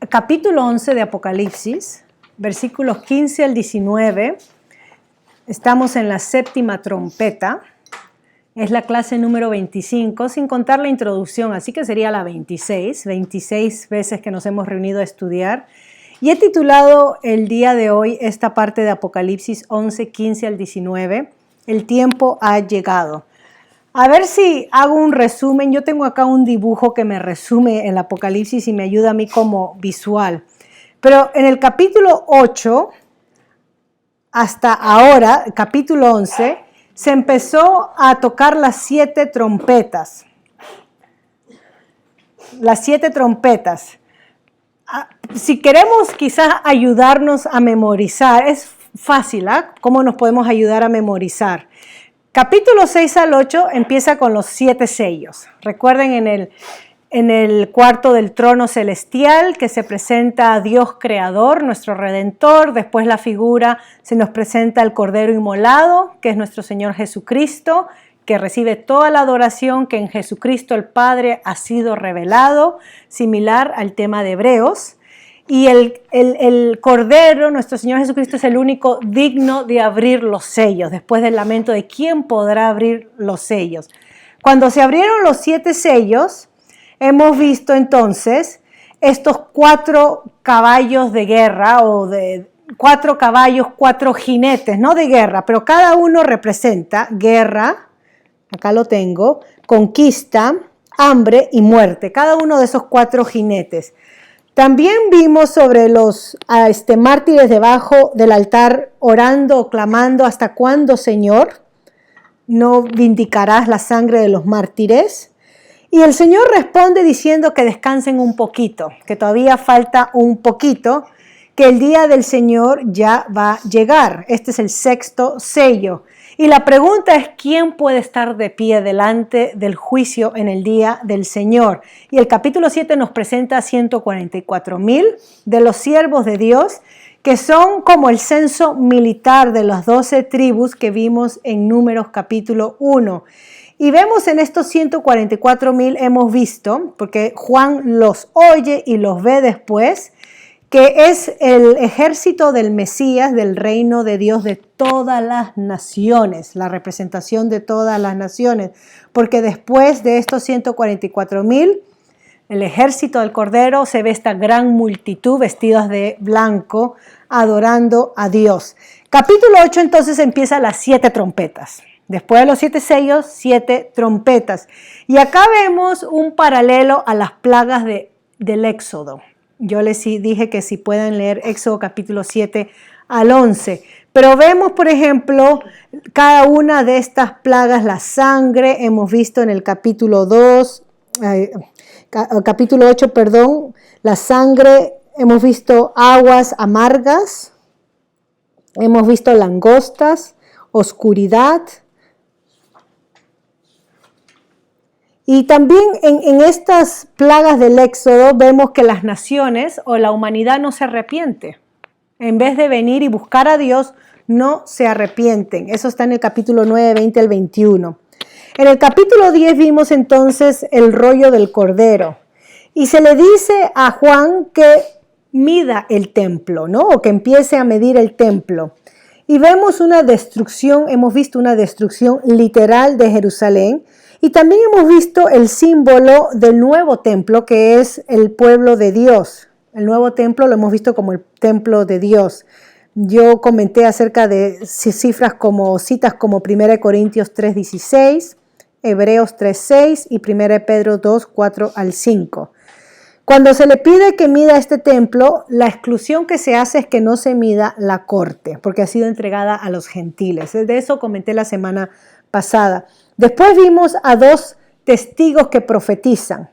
capítulo 11 de Apocalipsis, versículos 15 al 19. Estamos en la séptima trompeta. Es la clase número 25, sin contar la introducción, así que sería la 26 veces que nos hemos reunido a estudiar. Y he titulado el día de hoy esta parte de Apocalipsis 11, 15 al 19, El tiempo ha llegado. A ver si hago un resumen. Yo tengo acá un dibujo que me resume el Apocalipsis y me ayuda a mí como visual. Pero en el capítulo 8, hasta ahora, capítulo 11, se empezó a tocar las 7 trompetas. Las 7 trompetas. Si queremos quizás ayudarnos a memorizar, es fácil, ¿ah? ¿Cómo nos podemos ayudar a memorizar? Capítulo 6 al 8 empieza con los 7 sellos. Recuerden en el cuarto del trono celestial que se presenta a Dios Creador, nuestro Redentor. Después la figura se nos presenta al Cordero Inmolado, que es nuestro Señor Jesucristo, que recibe toda la adoración que en Jesucristo el Padre ha sido revelado, similar al tema de Hebreos. Y el Cordero, nuestro Señor Jesucristo, es el único digno de abrir los sellos, después del lamento de quién podrá abrir los sellos. Cuando se abrieron los 7 sellos, hemos visto entonces estos 4 caballos de guerra, o de 4 caballos, 4 jinetes, no de guerra, pero cada uno representa guerra, acá lo tengo, conquista, hambre y muerte, cada uno de esos 4 jinetes. También vimos sobre los mártires debajo del altar orando, clamando, ¿hasta cuándo, Señor, no vindicarás la sangre de los mártires? Y el Señor responde diciendo que descansen un poquito, que todavía falta un poquito, que el día del Señor ya va a llegar. Este es el 6º sello. Y la pregunta es, ¿quién puede estar de pie delante del juicio en el día del Señor? Y el capítulo 7 nos presenta a 144,000 de los siervos de Dios, que son como el censo militar de las 12 tribus que vimos en Números capítulo 1. Y vemos en estos 144,000, hemos visto, porque Juan los oye y los ve después, que es el ejército del Mesías, del reino de Dios de todas las naciones, la representación de todas las naciones, porque después de estos 144,000, el ejército del Cordero, se ve esta gran multitud vestidos de blanco, adorando a Dios. Capítulo 8 entonces empieza las 7 trompetas. Después de los 7 sellos, 7 trompetas. Y acá vemos un paralelo a las plagas del Éxodo. Yo les dije que si pueden leer Éxodo capítulo 7 al 11. Pero vemos, por ejemplo, cada una de estas plagas, la sangre, hemos visto en el capítulo 8, la sangre, hemos visto aguas amargas, hemos visto langostas, oscuridad. Y también en estas plagas del Éxodo vemos que las naciones o la humanidad no se arrepiente. En vez de venir y buscar a Dios, no se arrepienten. Eso está en el capítulo 9, 20 al 21. En el capítulo 10 vimos entonces el rollo del Cordero. Y se le dice a Juan que mida el templo, ¿no? O que empiece a medir el templo. Y vemos una destrucción, hemos visto una destrucción literal de Jerusalén. Y también hemos visto el símbolo del nuevo templo, que es el pueblo de Dios. El nuevo templo lo hemos visto como el templo de Dios. Yo comenté acerca de citas como 1 Corintios 3:16, Hebreos 3:6 y 1 Pedro 2:4 al 5. Cuando se le pide que mida este templo, la exclusión que se hace es que no se mida la corte, porque ha sido entregada a los gentiles. De eso comenté la semana pasada. Después vimos a 2 testigos que profetizan.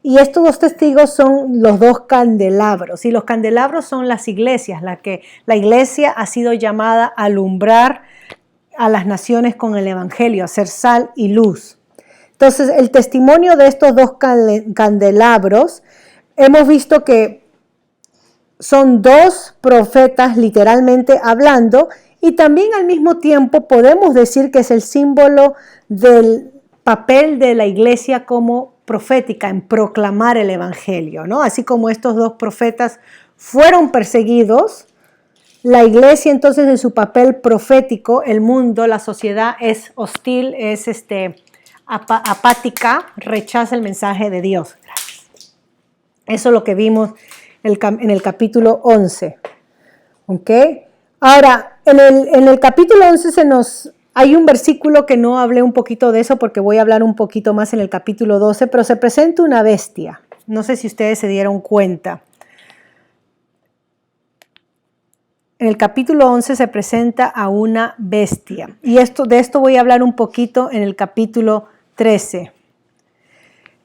Y estos 2 testigos son los 2 candelabros. Y los candelabros son las iglesias, la iglesia ha sido llamada a alumbrar a las naciones con el evangelio, a ser sal y luz. Entonces, el testimonio de estos 2 candelabros, hemos visto que son 2 profetas literalmente hablando, y también al mismo tiempo podemos decir que es el símbolo del papel de la iglesia como profética, en proclamar el evangelio, ¿no? Así como estos dos profetas fueron perseguidos, la iglesia entonces en su papel profético, el mundo, la sociedad es hostil, es apática, rechaza el mensaje de Dios. Gracias. Eso es lo que vimos en el capítulo 11. ¿Ok? Ahora, en el capítulo 11 hay un versículo que no hablé un poquito de eso porque voy a hablar un poquito más en el capítulo 12, pero se presenta una bestia. No sé si ustedes se dieron cuenta. En el capítulo 11 se presenta a una bestia. Y de esto voy a hablar un poquito en el capítulo 13.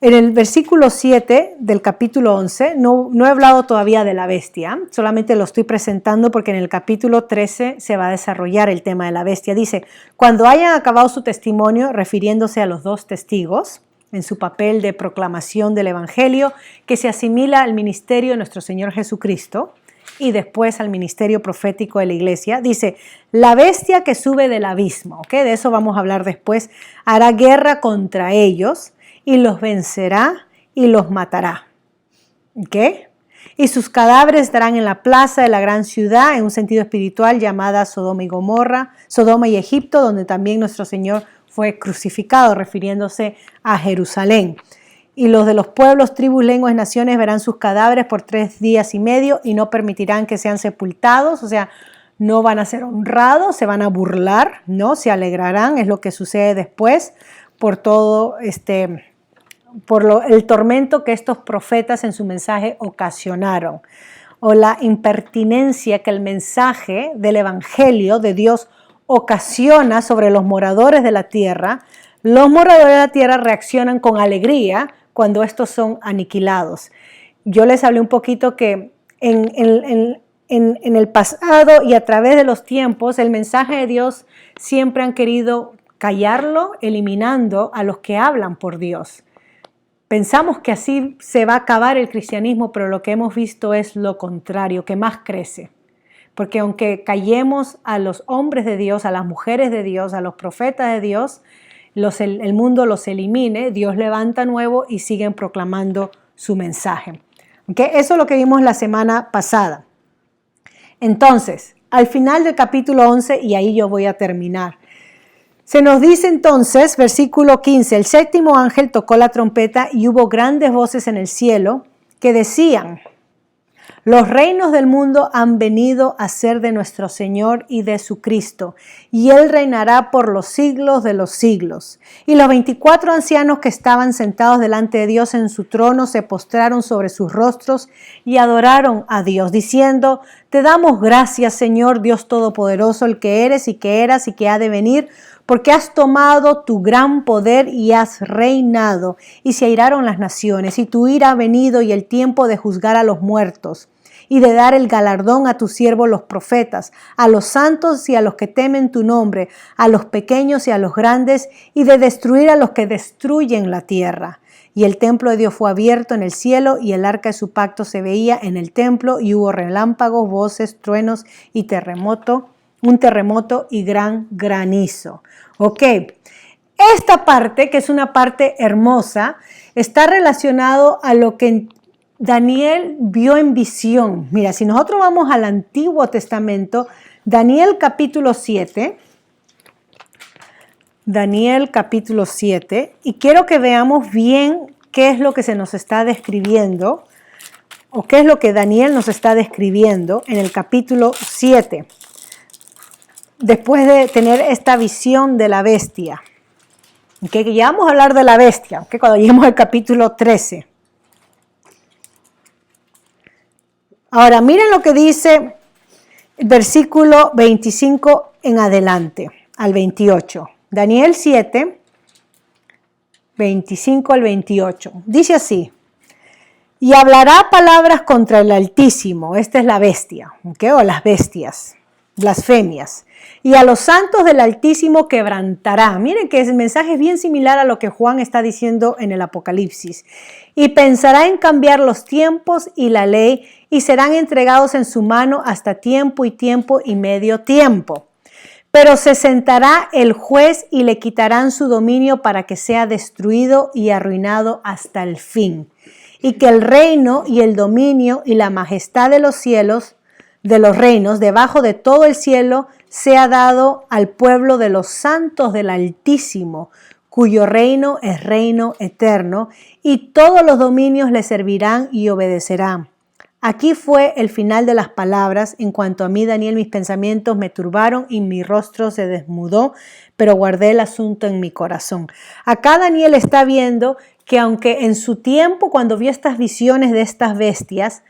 En el versículo 7 del capítulo 11, no he hablado todavía de la bestia, solamente lo estoy presentando porque en el capítulo 13 se va a desarrollar el tema de la bestia. Dice, cuando hayan acabado su testimonio, refiriéndose a los dos testigos, en su papel de proclamación del evangelio, que se asimila al ministerio de nuestro Señor Jesucristo, y después al ministerio profético de la iglesia, dice, la bestia que sube del abismo, ¿okay? De eso vamos a hablar después, hará guerra contra ellos y los vencerá y los matará. ¿Okay? Y sus cadáveres estarán en la plaza de la gran ciudad, en un sentido espiritual, llamada Sodoma y Gomorra, Sodoma y Egipto, donde también nuestro Señor fue crucificado, refiriéndose a Jerusalén. Y los de los pueblos, tribus, lenguas, naciones verán sus cadáveres por 3 días y medio y no permitirán que sean sepultados, o sea, no van a ser honrados, se van a burlar, ¿no? Se alegrarán, es lo que sucede después por todo el tormento que estos profetas en su mensaje ocasionaron, o la impertinencia que el mensaje del evangelio de Dios ocasiona sobre los moradores de la tierra. Los moradores de la tierra reaccionan con alegría cuando estos son aniquilados. Yo les hablé un poquito que en el pasado y a través de los tiempos, el mensaje de Dios siempre han querido callarlo, eliminando a los que hablan por Dios. Pensamos que así se va a acabar el cristianismo, pero lo que hemos visto es lo contrario, que más crece. Porque aunque callemos a los hombres de Dios, a las mujeres de Dios, a los profetas de Dios, el mundo los elimine, Dios levanta nuevo y siguen proclamando su mensaje. ¿Okay? Eso es lo que vimos la semana pasada. Entonces, al final del capítulo 11, y ahí yo voy a terminar, se nos dice entonces, versículo 15, el séptimo ángel tocó la trompeta y hubo grandes voces en el cielo que decían, los reinos del mundo han venido a ser de nuestro Señor y de su Cristo, y Él reinará por los siglos de los siglos. Y los 24 ancianos que estaban sentados delante de Dios en su trono se postraron sobre sus rostros y adoraron a Dios, diciendo, te damos gracias, Señor Dios Todopoderoso, el que eres y que eras y que ha de venir, porque has tomado tu gran poder y has reinado, y se airaron las naciones, y tu ira ha venido y el tiempo de juzgar a los muertos, y de dar el galardón a tus siervos los profetas, a los santos y a los que temen tu nombre, a los pequeños y a los grandes, y de destruir a los que destruyen la tierra. Y el templo de Dios fue abierto en el cielo, y el arca de su pacto se veía en el templo, y hubo relámpagos, voces, truenos y un terremoto y gran granizo. Ok, esta parte, que es una parte hermosa, está relacionado a lo que Daniel vio en visión. Mira, si nosotros vamos al Antiguo Testamento, Daniel capítulo 7, y quiero que veamos bien qué es lo que se nos está describiendo, o qué es lo que Daniel nos está describiendo en el capítulo 7. Después de tener esta visión de la bestia, que ya vamos a hablar de la bestia, cuando lleguemos al capítulo 13. Ahora, miren lo que dice el versículo 25 en adelante, al 28. Daniel 7, 25 al 28. Dice así, y hablará palabras contra el Altísimo, esta es la bestia, o las bestias, blasfemias, y a los santos del Altísimo quebrantará. Miren que el mensaje es bien similar a lo que Juan está diciendo en el Apocalipsis. Y pensará en cambiar los tiempos y la ley, y serán entregados en su mano hasta tiempo y medio tiempo. Pero se sentará el juez y le quitarán su dominio para que sea destruido y arruinado hasta el fin. Y que el reino y el dominio y la majestad de los cielos, de los reinos, debajo de todo el cielo, sea dado al pueblo de los santos del Altísimo, cuyo reino es reino eterno, y todos los dominios le servirán y obedecerán. Aquí fue el final de las palabras. En cuanto a mí, Daniel, mis pensamientos me turbaron y mi rostro se desmudó, pero guardé el asunto en mi corazón. Acá Daniel está viendo que aunque en su tiempo, cuando vio estas visiones de estas bestias,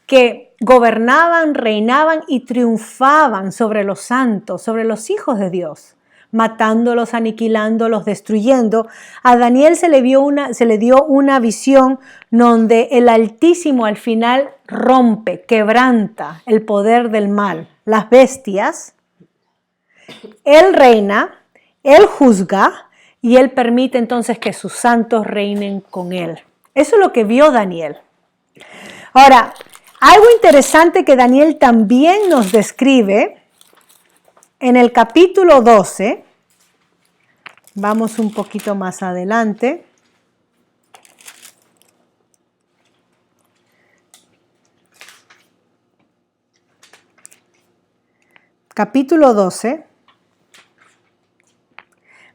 que gobernaban, reinaban y triunfaban sobre los santos, sobre los hijos de Dios, matándolos, aniquilándolos, destruyendo, a Daniel se le dio una visión donde el Altísimo al final rompe, quebranta el poder del mal, las bestias. Él reina, Él juzga y Él permite entonces que sus santos reinen con Él. Eso es lo que vio Daniel. Ahora, algo interesante que Daniel también nos describe en el capítulo 12, vamos un poquito más adelante. Capítulo 12,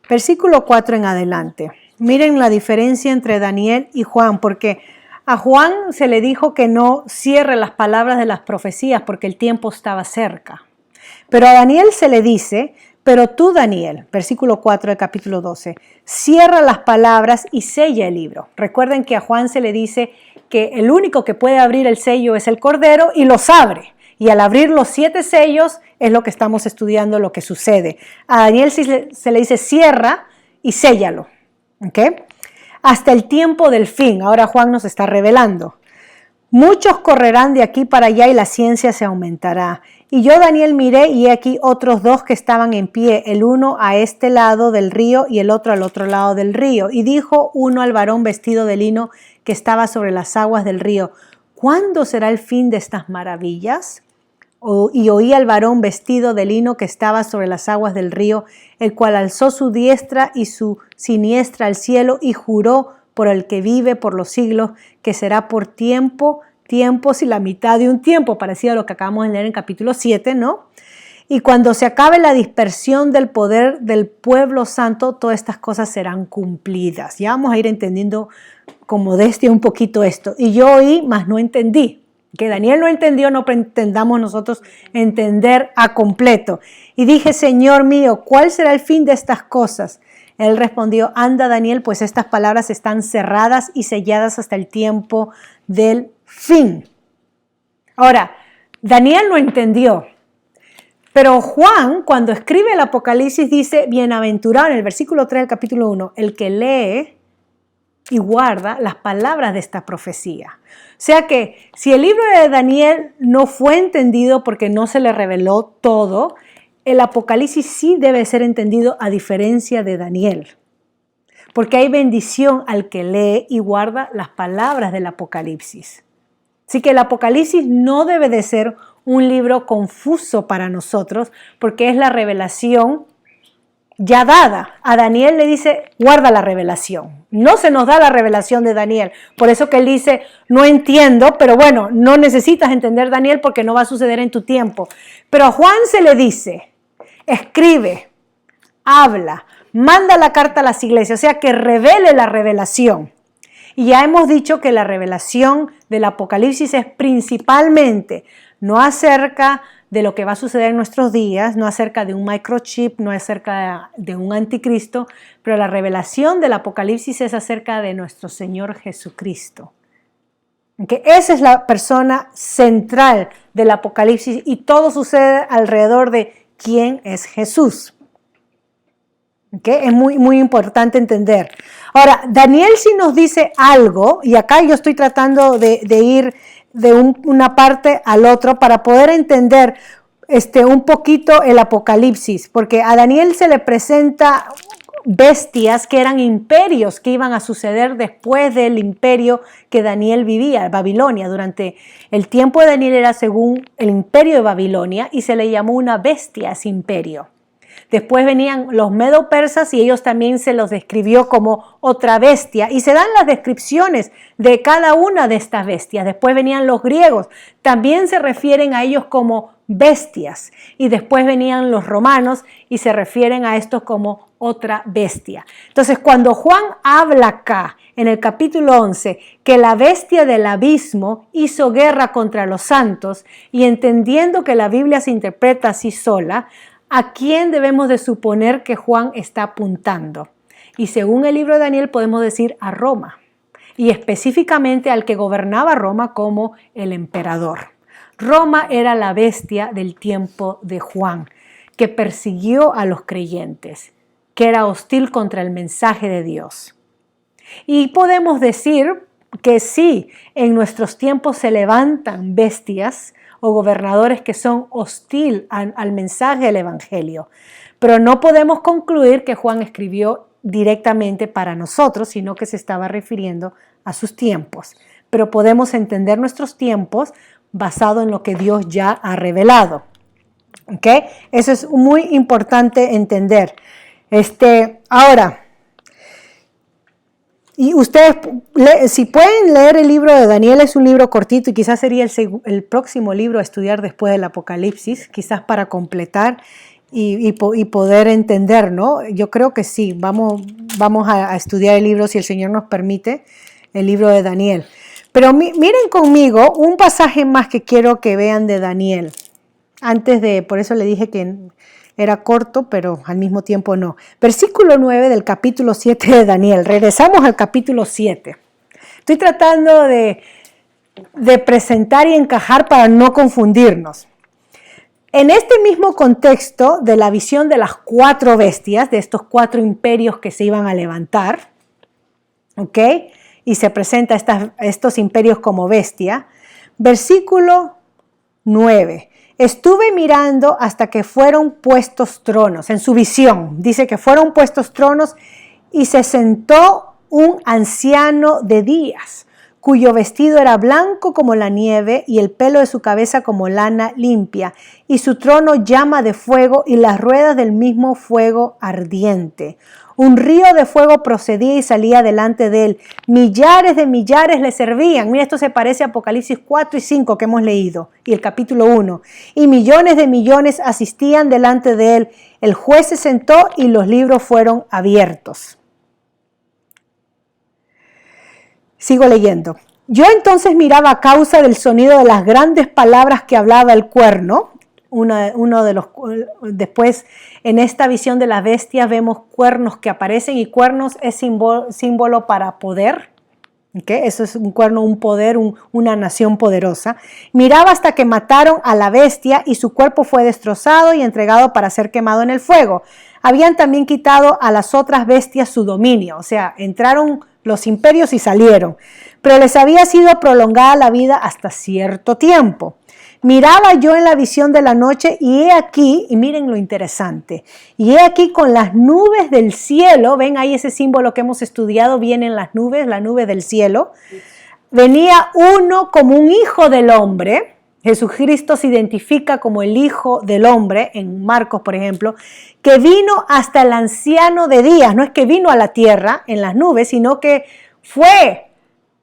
versículo 4 en adelante. Miren la diferencia entre Daniel y Juan, porque a Juan se le dijo que no cierre las palabras de las profecías porque el tiempo estaba cerca. Pero a Daniel se le dice, pero tú, Daniel, versículo 4 del capítulo 12, cierra las palabras y sella el libro. Recuerden que a Juan se le dice que el único que puede abrir el sello es el Cordero y los abre. Y al abrir los 7 sellos es lo que estamos estudiando, lo que sucede. A Daniel se le dice cierra y séllalo. ¿Okay? Hasta el tiempo del fin. Ahora Juan nos está revelando. Muchos correrán de aquí para allá y la ciencia se aumentará. Y yo, Daniel, miré y he aquí otros 2 que estaban en pie, el uno a este lado del río y el otro al otro lado del río. Y dijo uno al varón vestido de lino que estaba sobre las aguas del río, ¿cuándo será el fin de estas maravillas? Y oí al varón vestido de lino que estaba sobre las aguas del río, el cual alzó su diestra y su siniestra al cielo y juró por el que vive por los siglos, que será por tiempos y la mitad de un tiempo, parecido a lo que acabamos de leer en capítulo 7, ¿no? Y cuando se acabe la dispersión del poder del pueblo santo, todas estas cosas serán cumplidas. Ya vamos a ir entendiendo con modestia un poquito esto. Y yo oí, mas no entendí. Que Daniel no entendió, no pretendamos nosotros entender a completo. Y dije, Señor mío, ¿cuál será el fin de estas cosas? Él respondió, anda Daniel, pues estas palabras están cerradas y selladas hasta el tiempo del fin. Ahora, Daniel no entendió, pero Juan, cuando escribe el Apocalipsis, dice, bienaventurado, en el versículo 3 del capítulo 1, el que lee y guarda las palabras de esta profecía. O sea que si el libro de Daniel no fue entendido porque no se le reveló todo, el Apocalipsis sí debe ser entendido a diferencia de Daniel. Porque hay bendición al que lee y guarda las palabras del Apocalipsis. Así que el Apocalipsis no debe de ser un libro confuso para nosotros porque es la revelación ya dada. A Daniel le dice, guarda la revelación. No se nos da la revelación de Daniel. Por eso que él dice, no entiendo, pero bueno, no necesitas entender Daniel porque no va a suceder en tu tiempo. Pero a Juan se le dice, escribe, habla, manda la carta a las iglesias, o sea que revele la revelación. Y ya hemos dicho que la revelación del Apocalipsis es principalmente no acerca de lo que va a suceder en nuestros días, no acerca de un microchip, no acerca de un anticristo, pero la revelación del Apocalipsis es acerca de nuestro Señor Jesucristo. ¿Okay? Esa es la persona central del Apocalipsis y todo sucede alrededor de quién es Jesús. ¿Okay? Es muy importante entender. Ahora, Daniel sí nos dice algo, y acá yo estoy tratando de ir de una parte al otro para poder entender un poquito el Apocalipsis, porque a Daniel se le presenta bestias que eran imperios que iban a suceder después del imperio que Daniel vivía, Babilonia. Durante el tiempo de Daniel era según el imperio de Babilonia y se le llamó una bestia a ese imperio. Después venían los medo-persas y ellos también se los describió como otra bestia. Y se dan las descripciones de cada una de estas bestias. Después venían los griegos. También se refieren a ellos como bestias. Y después venían los romanos y se refieren a estos como otra bestia. Entonces, cuando Juan habla acá, en el capítulo 11, que la bestia del abismo hizo guerra contra los santos, y entendiendo que la Biblia se interpreta así sola, ¿a quién debemos de suponer que Juan está apuntando? Y según el libro de Daniel podemos decir a Roma, y específicamente al que gobernaba Roma como el emperador. Roma era la bestia del tiempo de Juan, que persiguió a los creyentes, que era hostil contra el mensaje de Dios. Y podemos decir que sí, en nuestros tiempos se levantan bestias o gobernadores que son hostiles al mensaje del evangelio, pero no podemos concluir que Juan escribió directamente para nosotros, sino que se estaba refiriendo a sus tiempos. Pero podemos entender nuestros tiempos basado en lo que Dios ya ha revelado. ¿Ok? Eso es muy importante entender. Ahora, y ustedes, si pueden leer el libro de Daniel, es un libro cortito y quizás sería el próximo libro a estudiar después del Apocalipsis, quizás para completar y poder entender, ¿no? Yo creo que sí, vamos a estudiar el libro, si el Señor nos permite, el libro de Daniel. Pero miren conmigo un pasaje más que quiero que vean de Daniel. Por eso le dije que era corto, pero al mismo tiempo no. Versículo 9 del capítulo 7 de Daniel. Regresamos al capítulo 7. Estoy tratando de presentar y encajar para no confundirnos. En este mismo contexto de la visión de las 4 bestias, de estos 4 imperios que se iban a levantar, ¿ok? Y se presenta estos imperios como bestia. Versículo 9. Estuve mirando hasta que fueron puestos tronos. En su visión dice que fueron puestos tronos y se sentó un anciano de días, cuyo vestido era blanco como la nieve y el pelo de su cabeza como lana limpia, y su trono llama de fuego y las ruedas del mismo fuego ardiente. Un río de fuego procedía y salía delante de él. Millares de millares le servían. Mira, esto se parece a Apocalipsis 4 y 5 que hemos leído, y el capítulo 1. Y millones de millones asistían delante de él. El juez se sentó y los libros fueron abiertos. Sigo leyendo. Yo entonces miraba a causa del sonido de las grandes palabras que hablaba el cuerno. Después en esta visión de las bestias vemos cuernos que aparecen, y cuernos es símbolo para poder. ¿Okay? Eso es un cuerno, un poder, una nación poderosa. Miraba hasta que mataron a la bestia y su cuerpo fue destrozado y entregado para ser quemado en el fuego. Habían también quitado a las otras bestias su dominio, o sea, entraron los imperios y salieron, pero les había sido prolongada la vida hasta cierto tiempo. Miraba yo en la visión de la noche y he aquí, y miren lo interesante, y he aquí con las nubes del cielo, ven ahí ese símbolo que hemos estudiado, vienen las nubes, la nube del cielo, venía uno como un hijo del hombre. Jesucristo se identifica como el Hijo del Hombre, en Marcos, por ejemplo, que vino hasta el anciano de días. No es que vino a la tierra en las nubes, sino que fue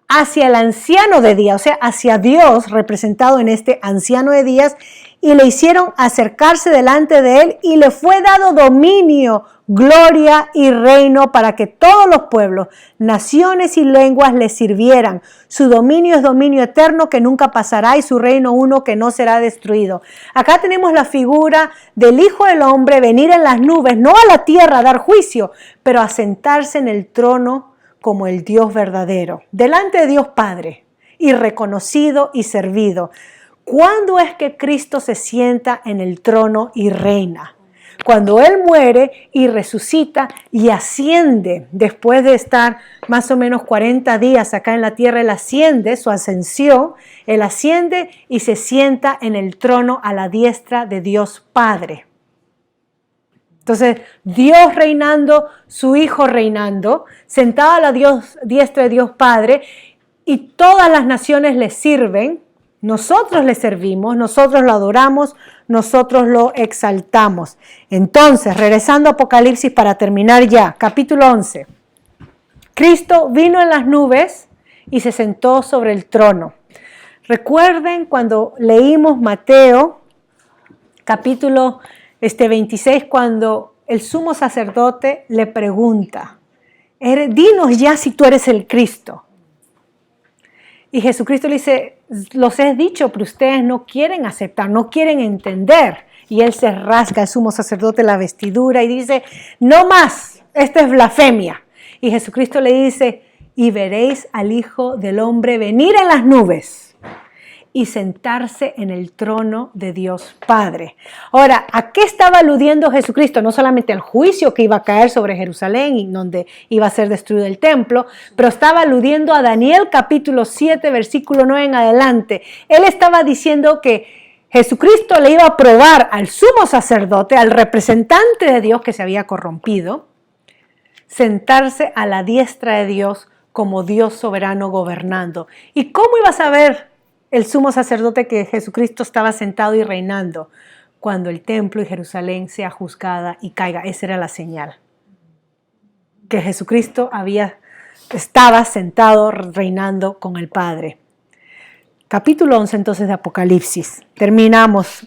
hacia el anciano de días, o sea, hacia Dios representado en este anciano de días, y le hicieron acercarse delante de él y le fue dado dominio, gloria y reino para que todos los pueblos, naciones y lenguas le sirvieran. Su dominio es dominio eterno que nunca pasará y su reino uno que no será destruido. Acá tenemos la figura del Hijo del Hombre venir en las nubes, no a la tierra a dar juicio, pero a sentarse en el trono como el Dios verdadero, delante de Dios Padre, y reconocido y servido. ¿Cuándo es que Cristo se sienta en el trono y reina? Cuando Él muere y resucita y asciende, después de estar más o menos 40 días acá en la tierra, Él asciende, su ascensión, Él asciende y se sienta en el trono a la diestra de Dios Padre. Entonces, Dios reinando, su Hijo reinando, sentado a la diestra de Dios Padre, y todas las naciones le sirven, Nosotros le servimos, nosotros lo adoramos, nosotros lo exaltamos. Entonces, regresando a Apocalipsis para terminar ya, capítulo 11. Cristo vino en las nubes y se sentó sobre el trono. Recuerden cuando leímos Mateo, capítulo 26, cuando el sumo sacerdote le pregunta, dinos ya si tú eres el Cristo. Y Jesucristo le dice, los he dicho, pero ustedes no quieren aceptar, no quieren entender. Y él se rasga, el sumo sacerdote, la vestidura y dice, no más, esta es blasfemia. Y Jesucristo le dice, y veréis al Hijo del Hombre venir en las nubes y sentarse en el trono de Dios Padre. Ahora, ¿a qué estaba aludiendo Jesucristo? No solamente al juicio que iba a caer sobre Jerusalén y donde iba a ser destruido el templo, pero estaba aludiendo a Daniel capítulo 7, versículo 9 en adelante. Él estaba diciendo que Jesucristo le iba a probar al sumo sacerdote, al representante de Dios que se había corrompido, sentarse a la diestra de Dios como Dios soberano gobernando. ¿Y cómo iba a saber el sumo sacerdote que Jesucristo estaba sentado y reinando? Cuando el templo y Jerusalén sea juzgada y caiga. Esa era la señal. Que Jesucristo estaba sentado reinando con el Padre. Capítulo 11 entonces de Apocalipsis. Terminamos.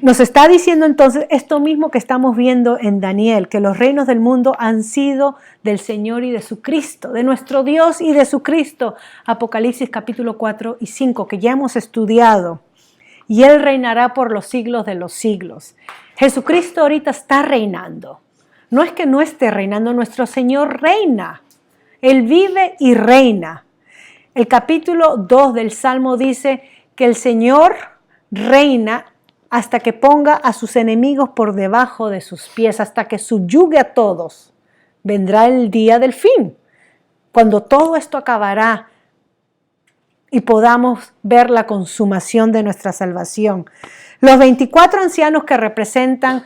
Nos está diciendo entonces esto mismo que estamos viendo en Daniel, que los reinos del mundo han sido del Señor y de su Cristo, de nuestro Dios y de su Cristo. Apocalipsis capítulo 4 y 5, que ya hemos estudiado. Y Él reinará por los siglos de los siglos. Jesucristo ahorita está reinando. No es que no esté reinando, nuestro Señor reina. Él vive y reina. El capítulo 2 del Salmo dice que el Señor reina hasta que ponga a sus enemigos por debajo de sus pies, hasta que subyugue a todos. Vendrá el día del fin, cuando todo esto acabará y podamos ver la consumación de nuestra salvación. Los 24 ancianos que representan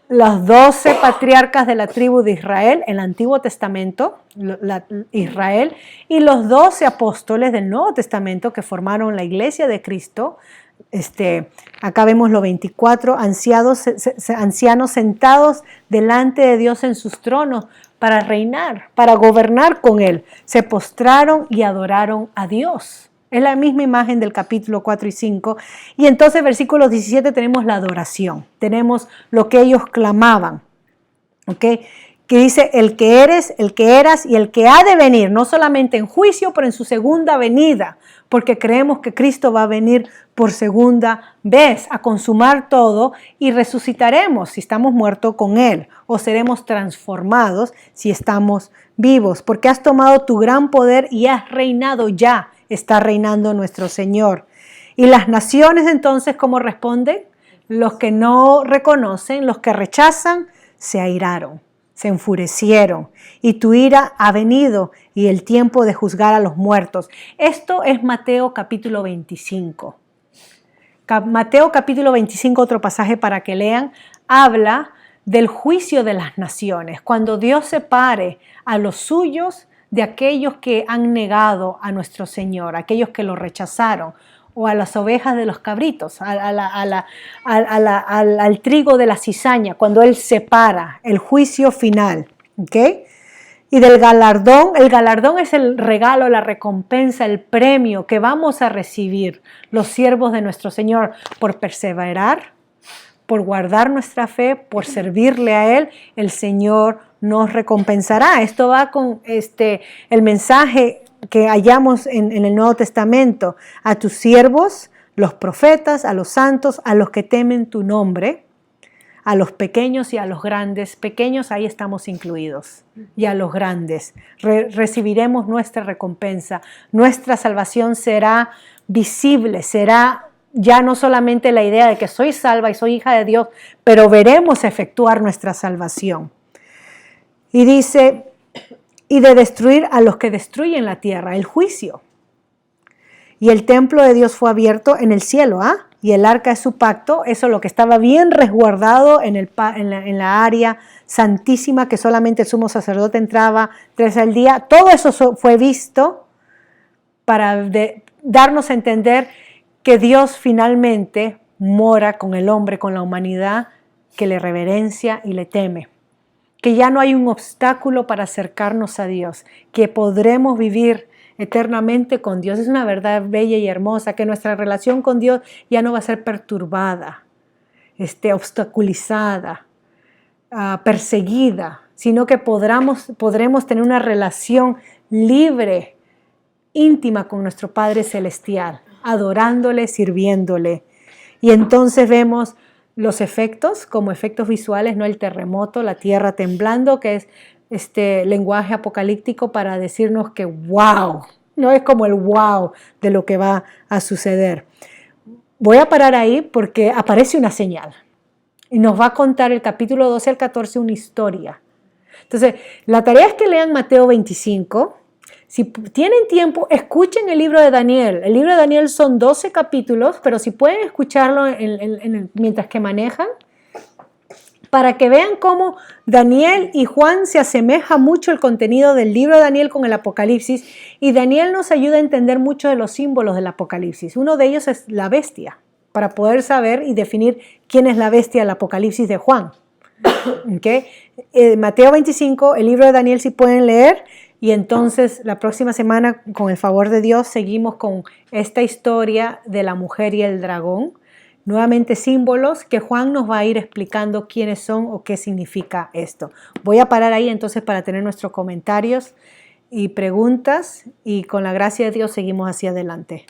los 12 patriarcas de la tribu de Israel, en el Antiguo Testamento, Israel, y los 12 apóstoles del Nuevo Testamento que formaron la iglesia de Cristo. Acá vemos los 24 ancianos sentados delante de Dios en sus tronos para reinar, para gobernar con Él. Se postraron y adoraron a Dios. Es la misma imagen del capítulo 4 y 5. Y entonces, versículo 17, tenemos la adoración. Tenemos lo que ellos clamaban. ¿Ok? Que dice, el que eres, el que eras y el que ha de venir, no solamente en juicio, pero en su segunda venida, porque creemos que Cristo va a venir por segunda vez a consumar todo y resucitaremos si estamos muertos con Él, o seremos transformados si estamos vivos, porque has tomado tu gran poder y has reinado ya, está reinando nuestro Señor. Y las naciones entonces, ¿cómo responden? Los que no reconocen, los que rechazan, se airaron. Se enfurecieron y tu ira ha venido y el tiempo de juzgar a los muertos. Esto es Mateo capítulo 25. Mateo capítulo 25, otro pasaje para que lean, habla del juicio de las naciones. Cuando Dios separe a los suyos de aquellos que han negado a nuestro Señor, aquellos que lo rechazaron, o a las ovejas de los cabritos, al trigo de la cizaña, cuando Él separa el juicio final. ¿Okay? Y del galardón, el galardón es el regalo, la recompensa, el premio que vamos a recibir los siervos de nuestro Señor por perseverar, por guardar nuestra fe, por servirle a Él. El Señor nos recompensará. Esto va con el mensaje que hallamos en el Nuevo Testamento, a tus siervos, los profetas, a los santos, a los que temen tu nombre, a los pequeños y a los grandes. Pequeños, ahí estamos incluidos, y a los grandes. Recibiremos nuestra recompensa. Nuestra salvación será visible, será ya no solamente la idea de que soy salva y soy hija de Dios, pero veremos efectuar nuestra salvación. Y dice, y de destruir a los que destruyen la tierra, el juicio. Y el templo de Dios fue abierto en el cielo, y el arca de su pacto, eso es lo que estaba bien resguardado en la área santísima, que solamente el sumo sacerdote entraba 3 veces al día. Todo eso fue visto para darnos a entender que Dios finalmente mora con el hombre, con la humanidad que le reverencia y le teme. Que ya no hay un obstáculo para acercarnos a Dios, que podremos vivir eternamente con Dios. Es una verdad bella y hermosa, que nuestra relación con Dios ya no va a ser perturbada, obstaculizada, perseguida, sino que podremos tener una relación libre, íntima con nuestro Padre Celestial, adorándole, sirviéndole. Y entonces vemos los efectos, como efectos visuales, no el terremoto, la tierra temblando, que es este lenguaje apocalíptico para decirnos que wow, no es como el wow de lo que va a suceder. Voy a parar ahí porque aparece una señal y nos va a contar el capítulo 12 al 14 una historia. Entonces, la tarea es que lean Mateo 25. Si tienen tiempo, escuchen el libro de Daniel. El libro de Daniel son 12 capítulos, pero si pueden escucharlo mientras que manejan, para que vean cómo Daniel y Juan se asemeja mucho el contenido del libro de Daniel con el Apocalipsis, y Daniel nos ayuda a entender mucho de los símbolos del Apocalipsis. Uno de ellos es la bestia, para poder saber y definir quién es la bestia del Apocalipsis de Juan. ¿Okay? Mateo 25, el libro de Daniel, si pueden leer, y entonces la próxima semana, con el favor de Dios, seguimos con esta historia de la mujer y el dragón. Nuevamente símbolos que Juan nos va a ir explicando quiénes son o qué significa esto. Voy a parar ahí entonces para tener nuestros comentarios y preguntas, y con la gracia de Dios seguimos hacia adelante.